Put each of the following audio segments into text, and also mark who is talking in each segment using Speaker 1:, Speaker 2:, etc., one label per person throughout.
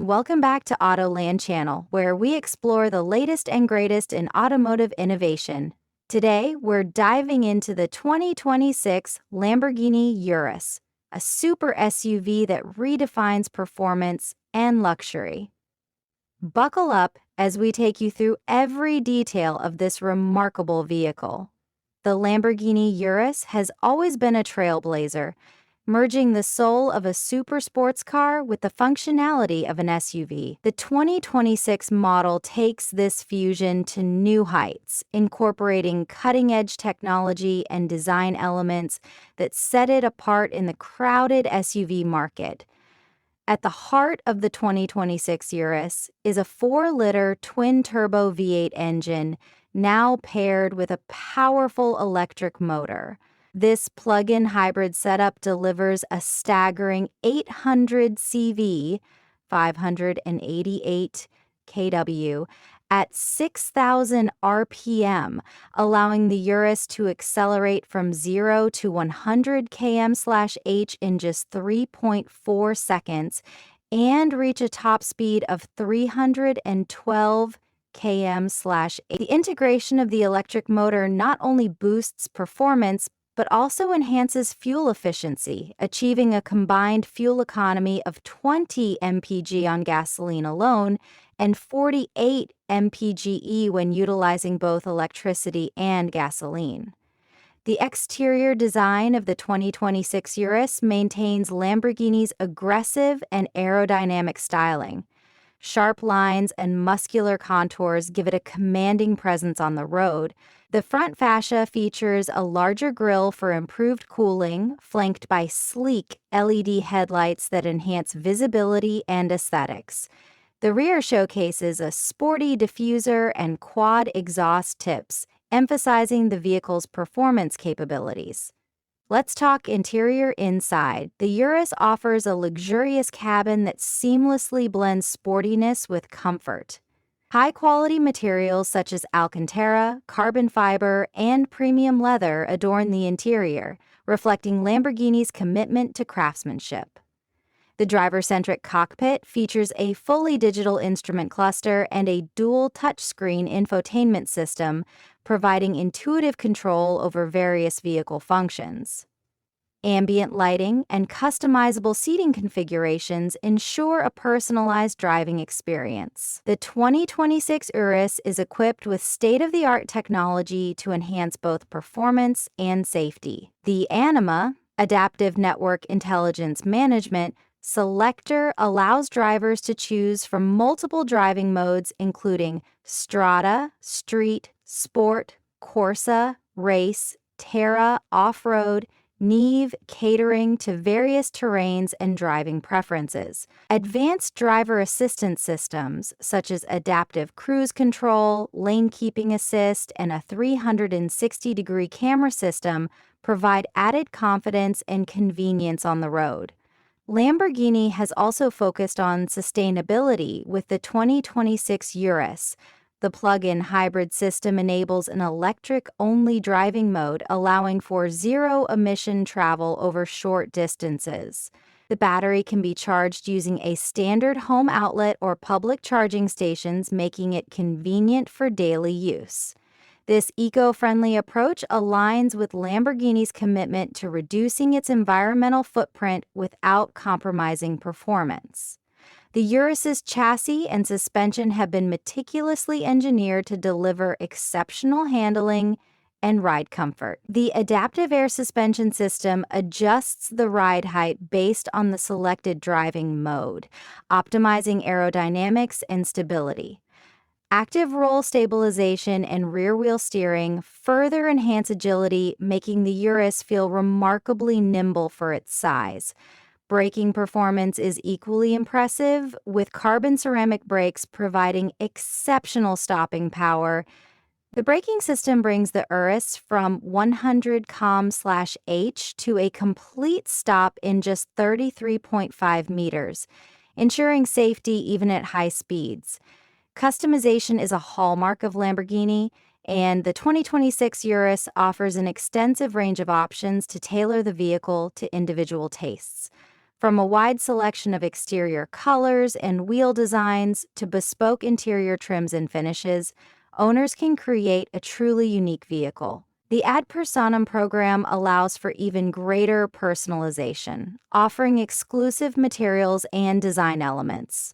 Speaker 1: Welcome back to Autoland Channel, where we explore the latest and greatest in automotive innovation. Today, we're diving into the 2026 Lamborghini Urus, a super SUV that redefines performance and luxury. Buckle up as we take you through every detail of this remarkable vehicle. The Lamborghini Urus has always been a trailblazer, merging the soul of a super sports car with the functionality of an SUV. The 2026 model takes this fusion to new heights, incorporating cutting-edge technology and design elements that set it apart in the crowded SUV market. At the heart of the 2026 Urus is a 4-liter twin-turbo V8 engine, now paired with a powerful electric motor. This plug-in hybrid setup delivers a staggering 800 CV, 588 kW, at 6,000 RPM, allowing the Urus to accelerate from 0 to 100 km/h in just 3.4 seconds and reach a top speed of 312 km/h. The integration of the electric motor not only boosts performance, but also enhances fuel efficiency, achieving a combined fuel economy of 20 mpg on gasoline alone and 48 mpge when utilizing both electricity and gasoline. The exterior design of the 2026 Urus maintains Lamborghini's aggressive and aerodynamic styling. Sharp lines and muscular contours give it a commanding presence on the road. The front fascia features a larger grille for improved cooling, flanked by sleek LED headlights that enhance visibility and aesthetics. The rear showcases a sporty diffuser and quad exhaust tips, emphasizing the vehicle's performance capabilities. Let's talk interior inside. The Urus offers a luxurious cabin that seamlessly blends sportiness with comfort. High-quality materials such as Alcantara, carbon fiber, and premium leather adorn the interior, reflecting Lamborghini's commitment to craftsmanship. The driver-centric cockpit features a fully digital instrument cluster and a dual touchscreen infotainment system, providing intuitive control over various vehicle functions. Ambient lighting and customizable seating configurations ensure a personalized driving experience. The 2026 Urus is equipped with state-of-the-art technology to enhance both performance and safety. The ANIMA, Adaptive Network Intelligence Management, selector allows drivers to choose from multiple driving modes including Strada, Street, Sport, Corsa, Race, Terra, Off-Road, Neve, catering to various terrains and driving preferences. Advanced driver assistance systems, such as adaptive cruise control, lane keeping assist, and a 360-degree camera system, provide added confidence and convenience on the road. Lamborghini has also focused on sustainability with the 2026 Urus. The plug-in hybrid system enables an electric-only driving mode, allowing for zero-emission travel over short distances. The battery can be charged using a standard home outlet or public charging stations, making it convenient for daily use. This eco-friendly approach aligns with Lamborghini's commitment to reducing its environmental footprint without compromising performance. The Urus's chassis and suspension have been meticulously engineered to deliver exceptional handling and ride comfort. The adaptive air suspension system adjusts the ride height based on the selected driving mode, optimizing aerodynamics and stability. Active roll stabilization and rear-wheel steering further enhance agility, making the Urus feel remarkably nimble for its size. Braking performance is equally impressive, with carbon ceramic brakes providing exceptional stopping power. The braking system brings the Urus from 100 km/h to a complete stop in just 33.5 meters, ensuring safety even at high speeds. Customization is a hallmark of Lamborghini, and the 2026 Urus offers an extensive range of options to tailor the vehicle to individual tastes. From a wide selection of exterior colors and wheel designs to bespoke interior trims and finishes, owners can create a truly unique vehicle. The Ad Personam program allows for even greater personalization, offering exclusive materials and design elements.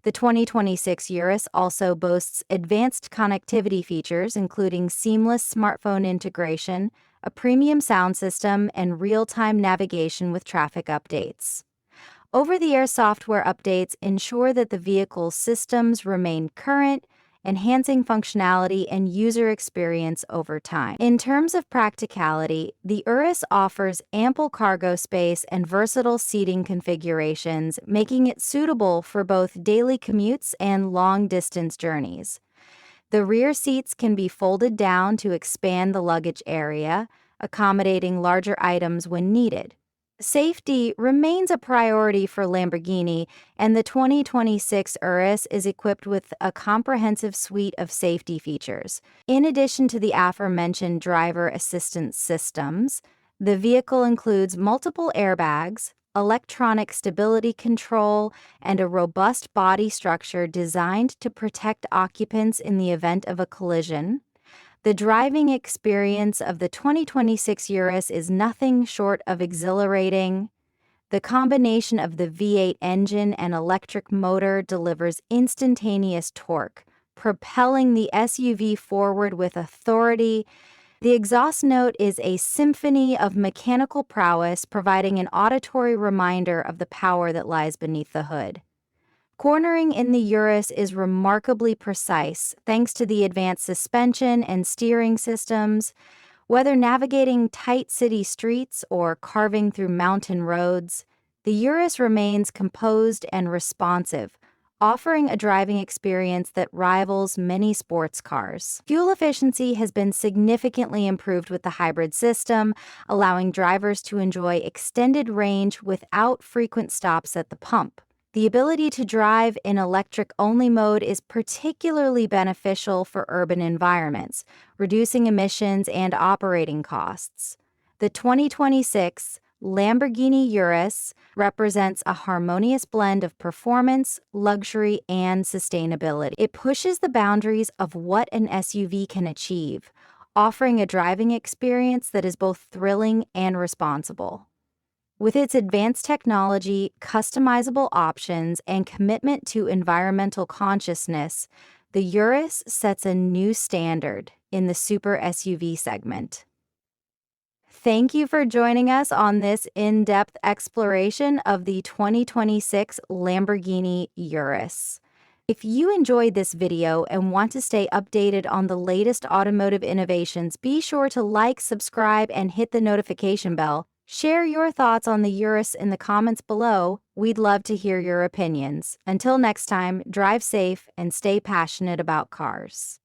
Speaker 1: The 2026 Urus also boasts advanced connectivity features, including seamless smartphone integration, a premium sound system, and real-time navigation with traffic updates. Over-the-air software updates ensure that the vehicle's systems remain current, enhancing functionality and user experience over time. In terms of practicality, the Urus offers ample cargo space and versatile seating configurations, making it suitable for both daily commutes and long-distance journeys. The rear seats can be folded down to expand the luggage area, accommodating larger items when needed. Safety remains a priority for Lamborghini, and the 2026 Urus is equipped with a comprehensive suite of safety features. In addition to the aforementioned driver assistance systems, the vehicle includes multiple airbags, electronic stability control, and a robust body structure designed to protect occupants in the event of a collision. The driving experience of the 2026 Urus is nothing short of exhilarating. The combination of the V8 engine and electric motor delivers instantaneous torque, propelling the SUV forward with authority. The exhaust note is a symphony of mechanical prowess, providing an auditory reminder of the power that lies beneath the hood. Cornering in the Urus is remarkably precise thanks to the advanced suspension and steering systems. Whether navigating tight city streets or carving through mountain roads, the Urus remains composed and responsive, offering a driving experience that rivals many sports cars. Fuel efficiency has been significantly improved with the hybrid system, allowing drivers to enjoy extended range without frequent stops at the pump. The ability to drive in electric-only mode is particularly beneficial for urban environments, reducing emissions and operating costs. The 2026 Lamborghini Urus represents a harmonious blend of performance, luxury, and sustainability. It pushes the boundaries of what an SUV can achieve, offering a driving experience that is both thrilling and responsible. With its advanced technology, customizable options, and commitment to environmental consciousness, the Urus sets a new standard in the super SUV segment. Thank you for joining us on this in-depth exploration of the 2026 Lamborghini Urus. If you enjoyed this video and want to stay updated on the latest automotive innovations, be sure to like, subscribe, and hit the notification bell. Share your thoughts on the Urus in the comments below. We'd love to hear your opinions. Until next time, drive safe and stay passionate about cars.